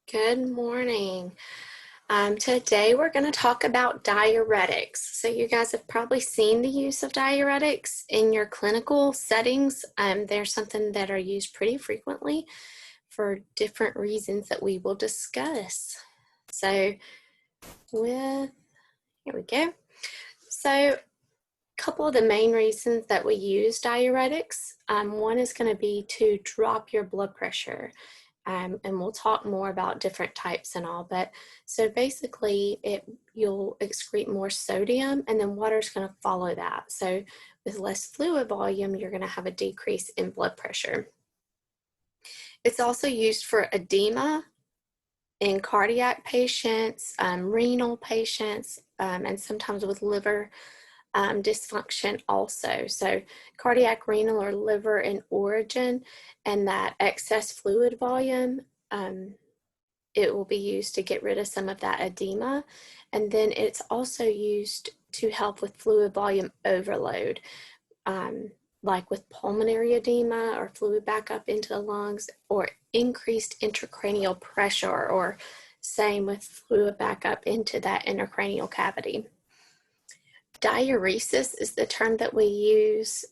Good morning. Today we're going to talk about diuretics. So you guys have probably seen the use of diuretics in your clinical settings. They're something that are used pretty frequently for different reasons that we will discuss. So here we go. So a couple of the main reasons that we use diuretics. One is going to be to drop your blood pressure. And we'll talk more about different types and all, but so basically you'll excrete more sodium and then water is going to follow that. So with less fluid volume, you're going to have a decrease in blood pressure. It's also used for edema in cardiac patients, renal patients, and sometimes with liver dysfunction also. So cardiac, renal, or liver in origin, and that excess fluid volume, it will be used to get rid of some of that edema. And then it's also used to help with fluid volume overload, like with pulmonary edema or fluid back up into the lungs, or increased intracranial pressure, or same with fluid back up into that intracranial cavity. Diuresis is the term that we use,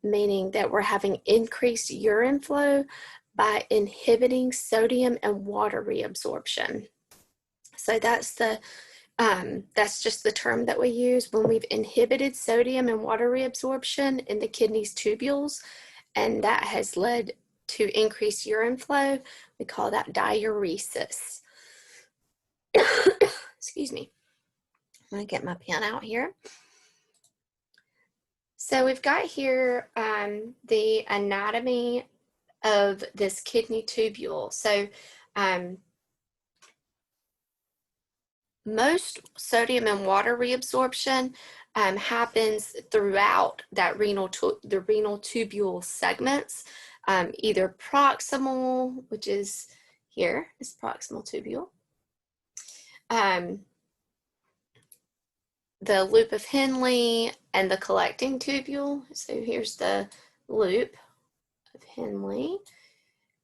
meaning that we're having increased urine flow by inhibiting sodium and water reabsorption. So that's just the term that we use when we've inhibited sodium and water reabsorption in the kidney's tubules, and that has led to increased urine flow. We call that diuresis. Excuse me. I'm going to get my pen out here. So we've got here the anatomy of this kidney tubule. So most sodium and water reabsorption happens throughout that the renal tubule segments, either proximal, which is here, is proximal tubule, the loop of Henle, and the collecting tubule. So here's the loop of Henle,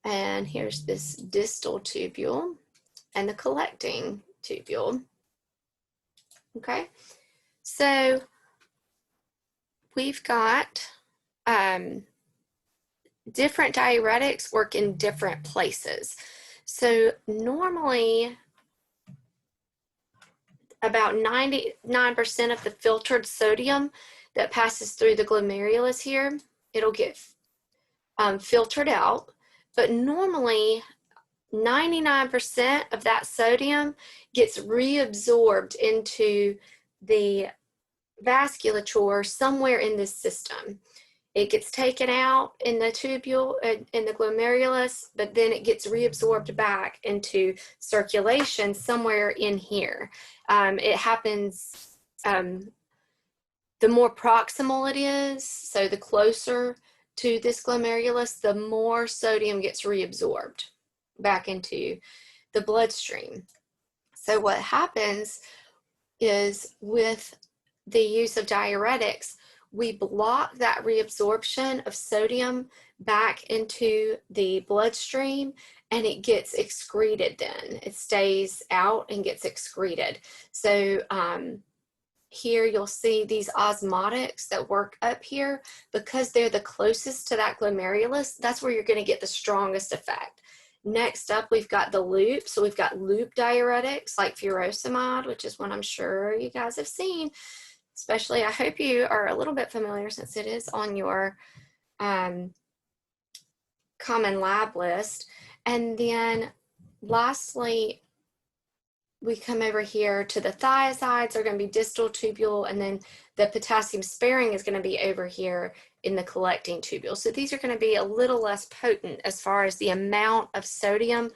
and here's this distal tubule and the collecting tubule. Okay, so we've got different diuretics work in different places. So normally about 99% of the filtered sodium that passes through the glomerulus here, it'll get filtered out, but normally 99% of that sodium gets reabsorbed into the vasculature somewhere in this system. It gets taken out in the tubule, in the glomerulus, but then it gets reabsorbed back into circulation somewhere in here. It happens, the more proximal it is, so the closer to this glomerulus, the more sodium gets reabsorbed back into the bloodstream. So what happens is with the use of diuretics, we block that reabsorption of sodium back into the bloodstream, and it gets excreted then. It stays out and gets excreted. So here you'll see these osmotics that work up here, because they're the closest to that glomerulus. That's where you're going to get the strongest effect. Next up, we've got the loop. So we've got loop diuretics like furosemide, which is one I'm sure you guys have seen. Especially, I hope you are a little bit familiar since it is on your common lab list. And then lastly, we come over here to the thiazides are going to be distal tubule, and then the potassium sparing is going to be over here in the collecting tubule. So these are going to be a little less potent as far as the amount of sodium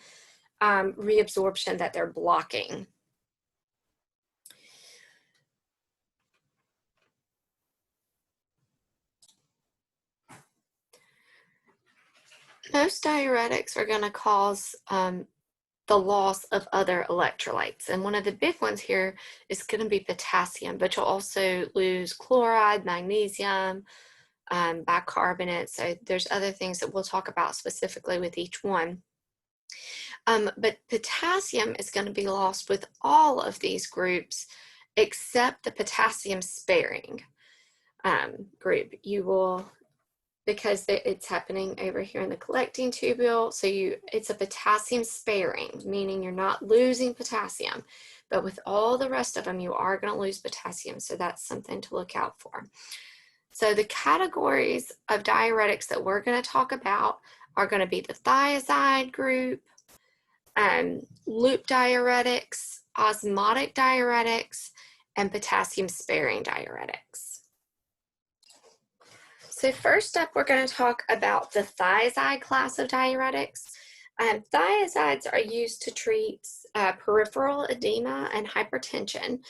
reabsorption that they're blocking. Most diuretics are going to cause the loss of other electrolytes. And one of the big ones here is going to be potassium, but you'll also lose chloride, magnesium, bicarbonate. So there's other things that we'll talk about specifically with each one. But potassium is going to be lost with all of these groups except the potassium sparing group. You will, because it's happening over here in the collecting tubule, so it's a potassium sparing, meaning you're not losing potassium, but with all the rest of them, you are going to lose potassium, so that's something to look out for. So the categories of diuretics that we're going to talk about are going to be the thiazide group, loop diuretics, osmotic diuretics, and potassium sparing diuretics. So first up, we're going to talk about the thiazide class of diuretics. Thiazides are used to treat peripheral edema and hypertension.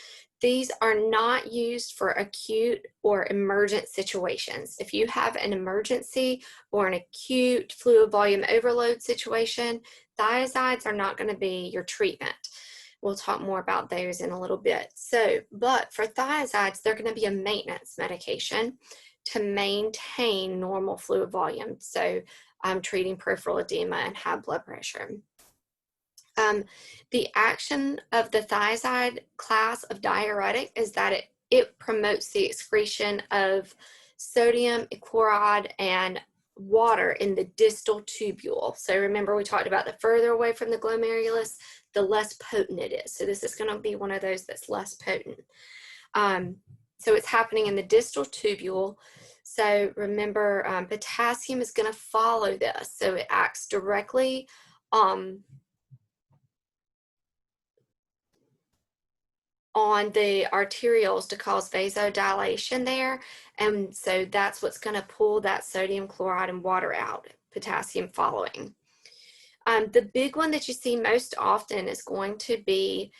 These are not used for acute or emergent situations. If you have an emergency or an acute fluid volume overload situation, thiazides are not going to be your treatment. We'll talk more about those in a little bit. But for thiazides, they're going to be a maintenance medication to maintain normal fluid volume. So treating peripheral edema and high blood pressure. The action of the thiazide class of diuretic is that it promotes the excretion of sodium, chloride, and water in the distal tubule. So remember, we talked about the further away from the glomerulus, the less potent it is. So this is going to be one of those that's less potent. So it's happening in the distal tubule. So remember, potassium is going to follow this. So it acts directly on the arterioles to cause vasodilation there. And so that's what's going to pull that sodium, chloride, and water out, potassium following. The big one that you see most often is going to be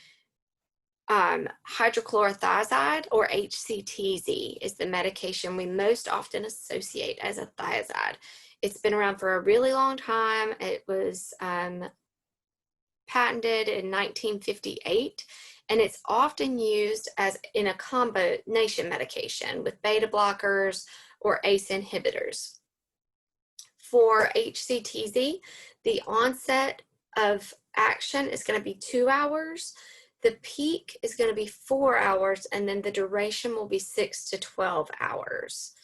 hydrochlorothiazide, or HCTZ, is the medication we most often associate as a thiazide. It's been around for a really long time. It was patented in 1958, and it's often used as in a combination medication with beta blockers or ACE inhibitors. For HCTZ, the onset of action is going to be 2 hours. The peak is going to be 4 hours, and then the duration will be 6 to 12 hours.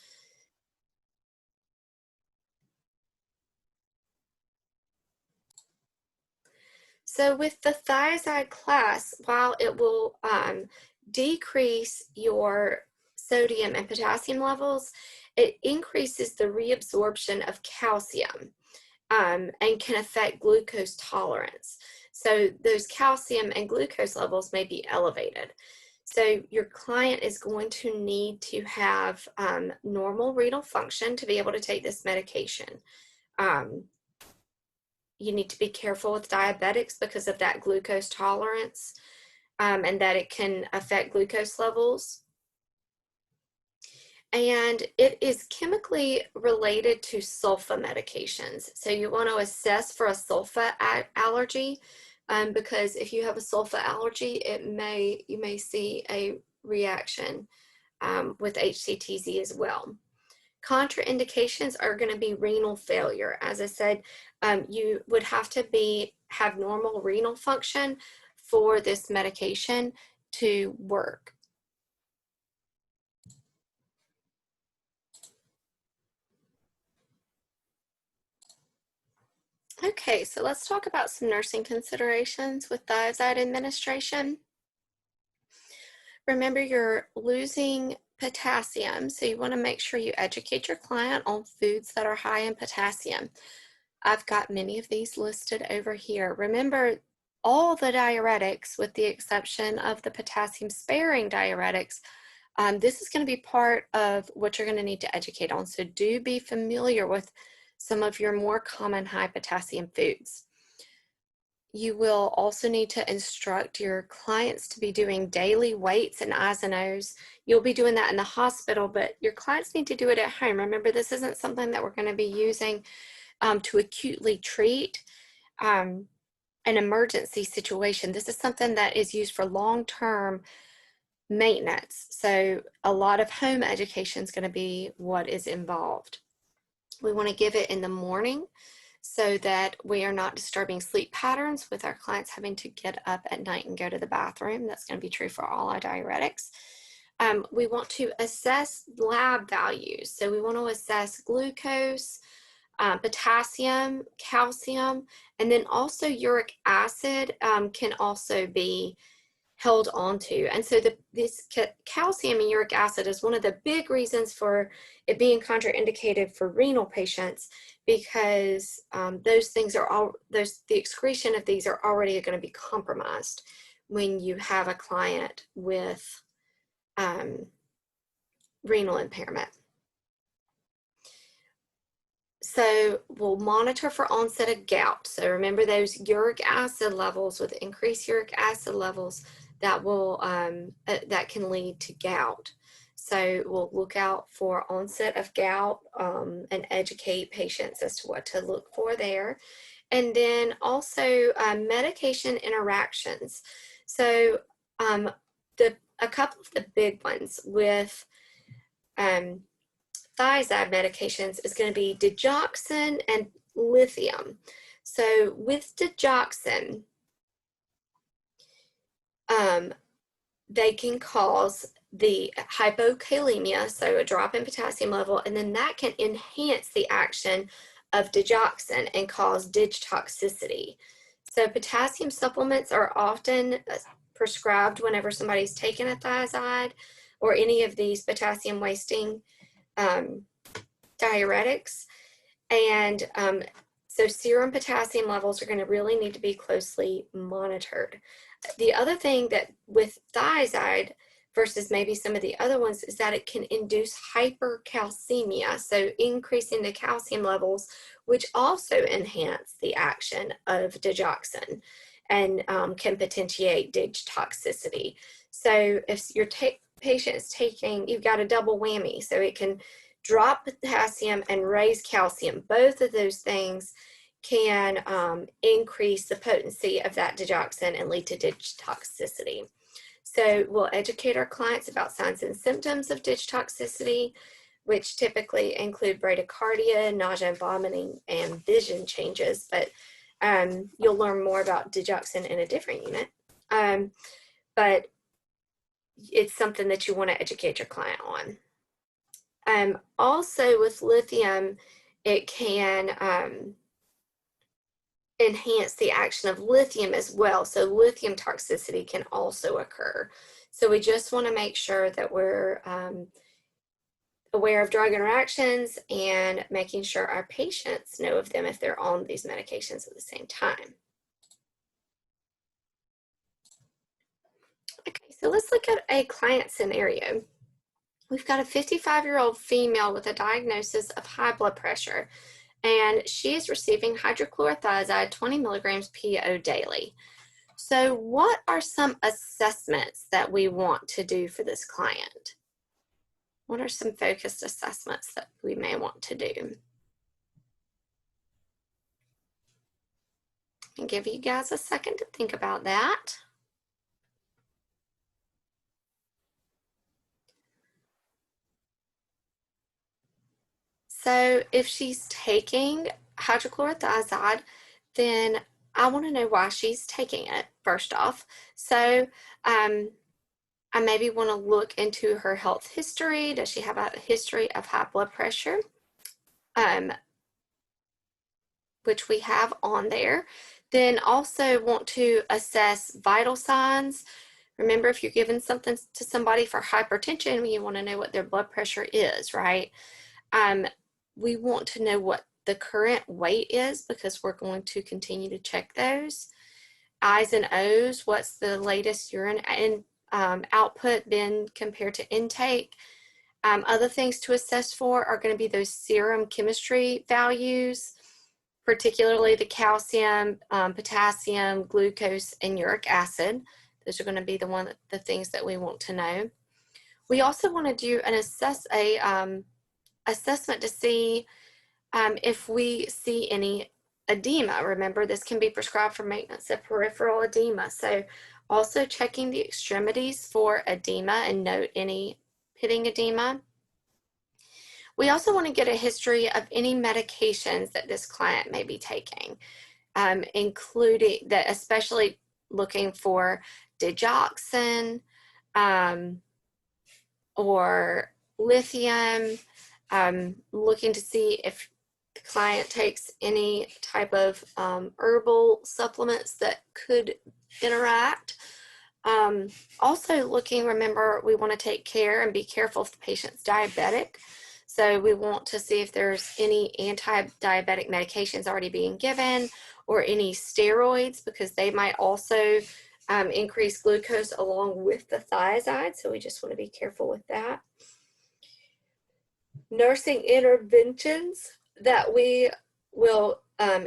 So with the thiazide class, while it will decrease your sodium and potassium levels, it increases the reabsorption of calcium and can affect glucose tolerance. So those calcium and glucose levels may be elevated. So your client is going to need to have normal renal function to be able to take this medication. You need to be careful with diabetics because of that glucose tolerance and that it can affect glucose levels. And it is chemically related to sulfa medications. So you want to assess for a sulfa allergy because if you have a sulfa allergy, you may see a reaction with HCTZ as well. Contraindications are going to be renal failure. As I said, you would have to have normal renal function for this medication to work. Okay, so let's talk about some nursing considerations with thiazide administration. Remember, you're losing potassium, so you want to make sure you educate your client on foods that are high in potassium. I've got many of these listed over here. Remember, all the diuretics, with the exception of the potassium sparing diuretics, this is going to be part of what you're going to need to educate on. So do be familiar with some of your more common high potassium foods. You will also need to instruct your clients to be doing daily weights and I's and O's. You'll be doing that in the hospital, but your clients need to do it at home. Remember, this isn't something that we're going to be using to acutely treat an emergency situation. This is something that is used for long-term maintenance. So a lot of home education is going to be what is involved. We want to give it in the morning. so that we are not disturbing sleep patterns with our clients having to get up at night and go to the bathroom. That's going to be true for all our diuretics. We want to assess lab values. So we want to assess glucose, potassium, calcium, and then also uric acid can also be held onto. And so this calcium and uric acid is one of the big reasons for it being contraindicated for renal patients, because those things are all, the excretion of these are already going to be compromised when you have a client with renal impairment. So we'll monitor for onset of gout. So remember those uric acid levels. With increased uric acid levels, that will that can lead to gout. So we'll look out for onset of gout and educate patients as to what to look for there. And then also medication interactions. So a couple of the big ones with thiazide medications is going to be digoxin and lithium. So with digoxin, they can cause the hypokalemia, so a drop in potassium level, and then that can enhance the action of digoxin and cause digitoxicity. So potassium supplements are often prescribed whenever somebody's taken a thiazide or any of these potassium wasting diuretics. And so serum potassium levels are going to really need to be closely monitored. The other thing that with thiazide versus maybe some of the other ones is that it can induce hypercalcemia, so increasing the calcium levels, which also enhance the action of digoxin and can potentiate digitoxicity. So if your patient is taking, you've got a double whammy, so it can drop potassium and raise calcium. Both of those things can increase the potency of that digoxin and lead to digitoxicity. So we'll educate our clients about signs and symptoms of digitoxicity, which typically include bradycardia, nausea and vomiting, and vision changes. But you'll learn more about digoxin in a different unit. But it's something that you want to educate your client on. Also with lithium, it can enhance the action of lithium as well. So lithium toxicity can also occur. So we just want to make sure that we're aware of drug interactions and making sure our patients know of them if they're on these medications at the same time. Okay, so let's look at a client scenario. We've got a 55-year-old female with a diagnosis of high blood pressure, and she is receiving hydrochlorothiazide 20 milligrams PO daily. So what are some assessments that we want to do for this client? What are some focused assessments that we may want to do? I'll give you guys a second to think about that. So if she's taking hydrochlorothiazide, then I want to know why she's taking it, first off. So I maybe want to look into her health history. Does she have a history of high blood pressure? Which we have on there. Then also want to assess vital signs. Remember, if you're giving something to somebody for hypertension, you want to know what their blood pressure is, right? We want to know what the current weight is because we're going to continue to check those. I's and O's, what's the latest urine output been compared to intake? Other things to assess for are going to be those serum chemistry values, particularly the calcium, potassium, glucose, and uric acid. Those are going to be the things that we want to know. We also want to do an assessment to see if we see any edema. Remember, this can be prescribed for maintenance of peripheral edema. So also checking the extremities for edema and note any pitting edema. We also want to get a history of any medications that this client may be taking, including that, especially looking for digoxin or lithium, looking to see if the client takes any type of herbal supplements that could interact. Also looking, remember, we want to take care and be careful if the patient's diabetic. So we want to see if there's any anti-diabetic medications already being given or any steroids, because they might also increase glucose along with the thiazide. So we just want to be careful with that. Nursing interventions that we will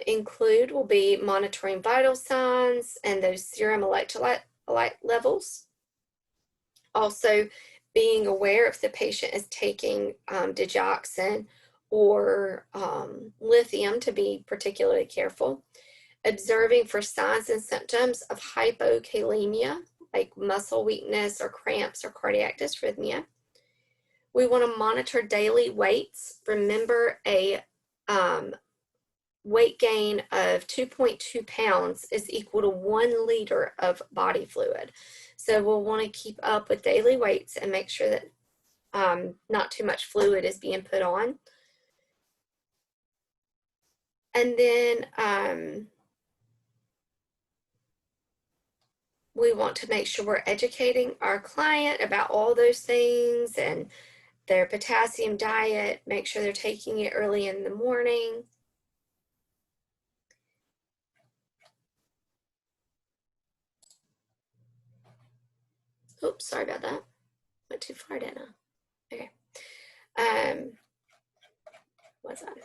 include will be monitoring vital signs and those serum electrolyte levels. Also, being aware if the patient is taking digoxin or lithium, to be particularly careful. Observing for signs and symptoms of hypokalemia, like muscle weakness or cramps or cardiac dysrhythmia. We want to monitor daily weights. Remember, a weight gain of 2.2 pounds is equal to 1 liter of body fluid. So we'll want to keep up with daily weights and make sure that not too much fluid is being put on. And then we want to make sure we're educating our client about all those things and their potassium diet, make sure they're taking it early in the morning. Oops, sorry about that. Went too far, didn't I? Okay. What's that?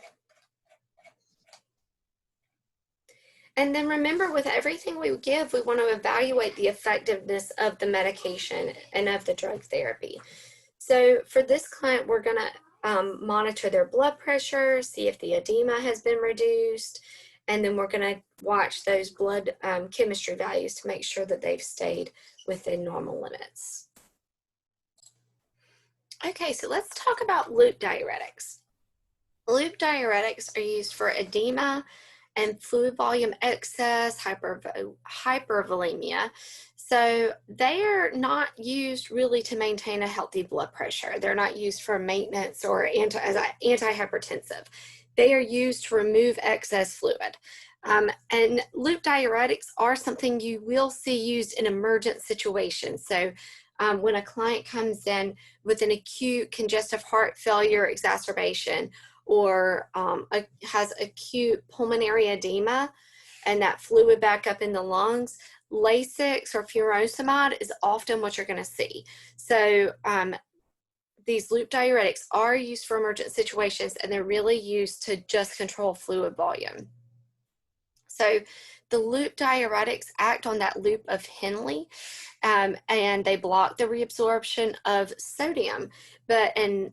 And then remember, with everything we give, we want to evaluate the effectiveness of the medication and of the drug therapy. So for this client, we're going to monitor their blood pressure, see if the edema has been reduced, and then we're going to watch those blood chemistry values to make sure that they've stayed within normal limits. Okay, so let's talk about loop diuretics. Loop diuretics are used for edema and fluid volume excess, hypervolemia. So they are not used really to maintain a healthy blood pressure. They're not used for maintenance or antihypertensive. They are used to remove excess fluid. And loop diuretics are something you will see used in emergent situations. So when a client comes in with an acute congestive heart failure exacerbation, or has acute pulmonary edema and that fluid back up in the lungs, Lasix or furosemide is often what you're going to see. So these loop diuretics are used for emergent situations, and they're really used to just control fluid volume. So the loop diuretics act on that loop of Henle, and they block the reabsorption of sodium.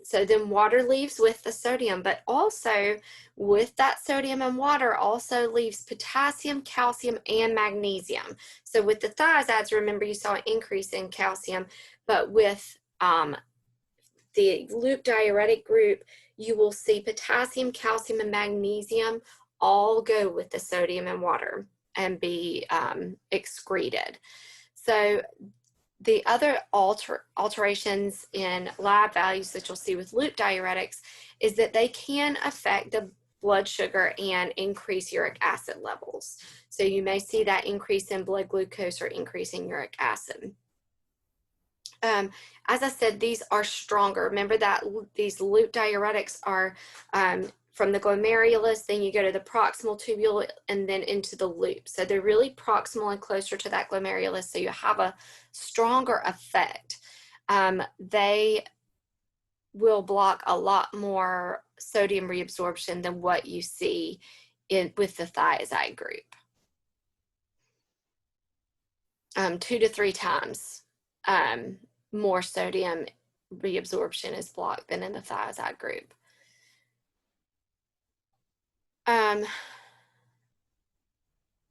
So then water leaves with the sodium, but also with that sodium and water also leaves potassium, calcium, and magnesium. So with the thiazides, remember you saw an increase in calcium, but with the loop diuretic group, you will see potassium, calcium, and magnesium all go with the sodium and water and be excreted. So the other alterations in lab values that you'll see with loop diuretics is that they can affect the blood sugar and increase uric acid levels. So you may see that increase in blood glucose or increase in uric acid. As I said, these are stronger. Remember that these loop diuretics are from the glomerulus, then you go to the proximal tubule and then into the loop. So they're really proximal and closer to that glomerulus, so you have a stronger effect. They will block a lot more sodium reabsorption than what you see with the thiazide group. 2 to 3 times more sodium reabsorption is blocked than in the thiazide group.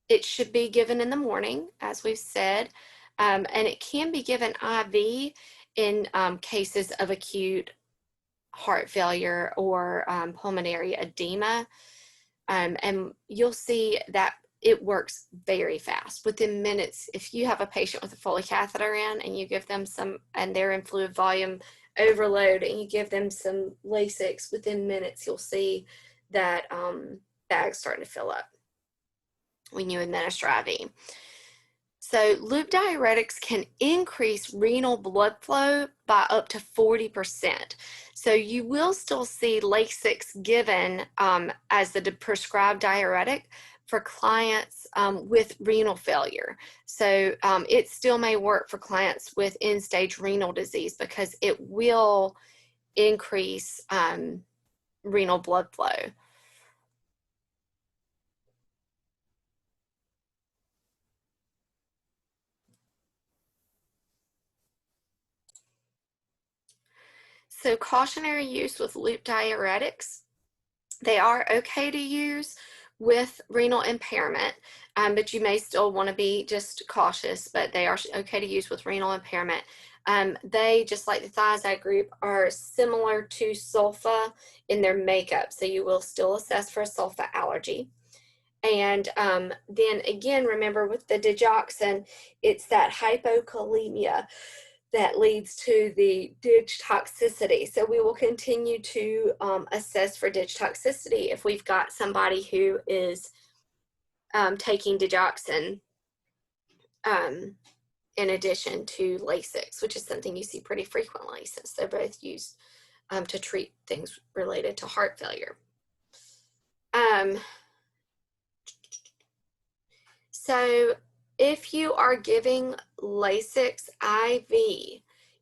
It should be given in the morning, as we've said, and it can be given IV in cases of acute heart failure or pulmonary edema. And you'll see that it works very fast. Within minutes, if you have a patient with a Foley catheter in and you give them some, and they're in fluid volume overload, and you give them some Lasix, within minutes, you'll see that bag's starting to fill up when you administer IV. So loop diuretics can increase renal blood flow by up to 40%. So you will still see Lasix given as the prescribed diuretic for clients with renal failure. So it still may work for clients with end-stage renal disease because it will increase renal blood flow. So cautionary use with loop diuretics. They are okay to use with renal impairment, but you may still want to be just cautious, but they are okay to use with renal impairment. They, just like the thiazide group, are similar to sulfa in their makeup, so you will still assess for a sulfa allergy. And then again, remember with the digoxin, it's that hypokalemia that leads to the digitoxicity. So we will continue to assess for digitoxicity if we've got somebody who is taking digoxin in addition to Lasix, which is something you see pretty frequently since they're both used to treat things related to heart failure. So if you are giving Lasix IV,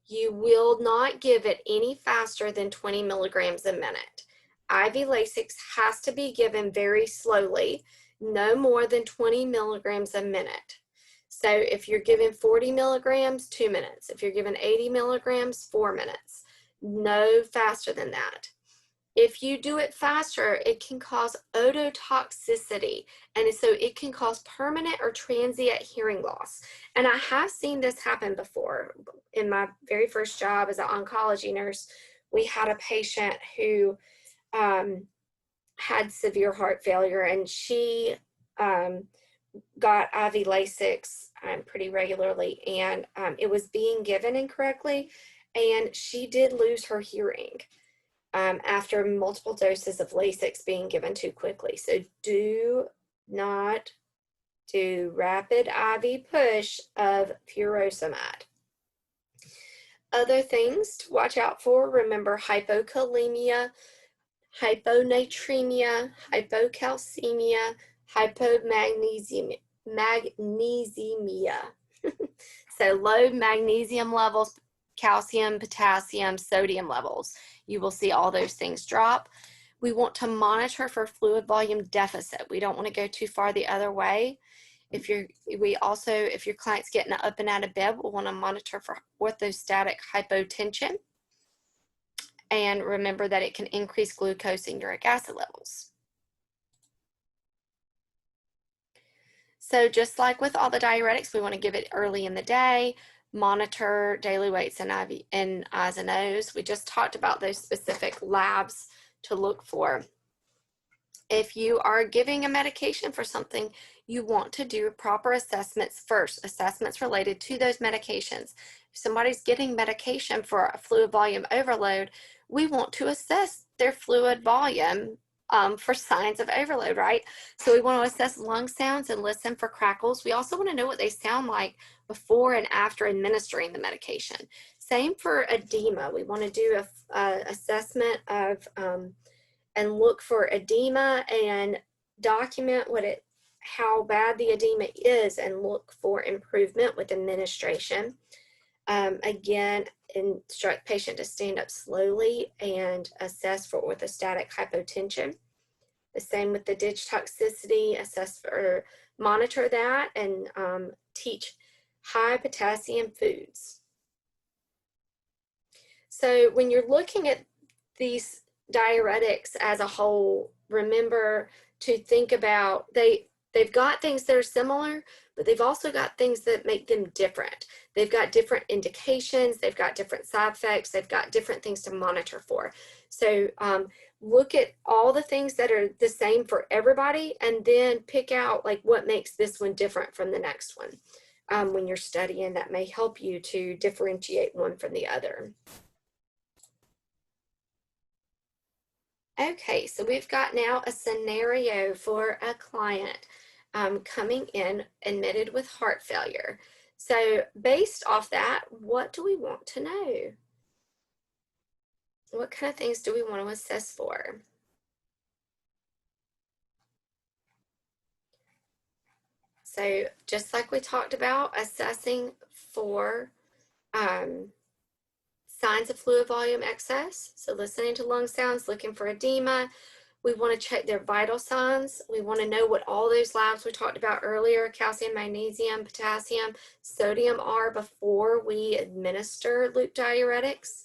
you will not give it any faster than 20 milligrams a minute. IV Lasix has to be given very slowly, no more than 20 milligrams a minute. So if you're giving 40 milligrams, 2 minutes. If you're giving 80 milligrams, 4 minutes. No faster than that. If you do it faster, it can cause ototoxicity, and so it can cause permanent or transient hearing loss. And I have seen this happen before. In my very first job as an oncology nurse, we had a patient who had severe heart failure, and she got IV Lasix pretty regularly, and it was being given incorrectly, and she did lose her hearing after multiple doses of Lasix being given too quickly. So do not do rapid IV push of furosemide. Other things to watch out for, remember hypokalemia, hyponatremia, hypocalcemia, hypomagnesemia. So low magnesium levels, calcium, potassium, sodium levels. You will see all those things drop. We want to monitor for fluid volume deficit. We don't want to go too far the other way. If your client's getting up and out of bed, we'll want to monitor for orthostatic hypotension. And remember that it can increase glucose and uric acid levels. So just like with all the diuretics, we want to give it early in the day, monitor daily weights and IV and eyes and nose. We just talked about those specific labs to look for. If you are giving a medication for something, you want to do proper assessments first, assessments related to those medications. If somebody's getting medication for a fluid volume overload, we want to assess their fluid volume for signs of overload, right? So we want to assess lung sounds and listen for crackles. We also want to know what they sound like before and after administering the medication. Same for edema. We want to do a assessment of and look for edema and document how bad the edema is and look for improvement with administration. Again, instruct patient to stand up slowly and assess for orthostatic hypotension. The same with the digitoxicity, assess or monitor that, and teach high potassium foods. So when you're looking at these diuretics as a whole, remember to think about they've got things that are similar, but they've also got things that make them different. They've got different indications, they've got different side effects, they've got different things to monitor for. So look at all the things that are the same for everybody, and then pick out like what makes this one different from the next one. When you're studying, that may help you to differentiate one from the other. Okay, so we've got now a scenario for a client coming in admitted with heart failure. So based off that, what do we want to know? What kind of things do we want to assess for? So just like we talked about, assessing for um, signs of fluid volume excess. So listening to lung sounds, looking for edema. We want to check their vital signs. We want to know what all those labs we talked about earlier, calcium, magnesium, potassium, sodium, are before we administer loop diuretics.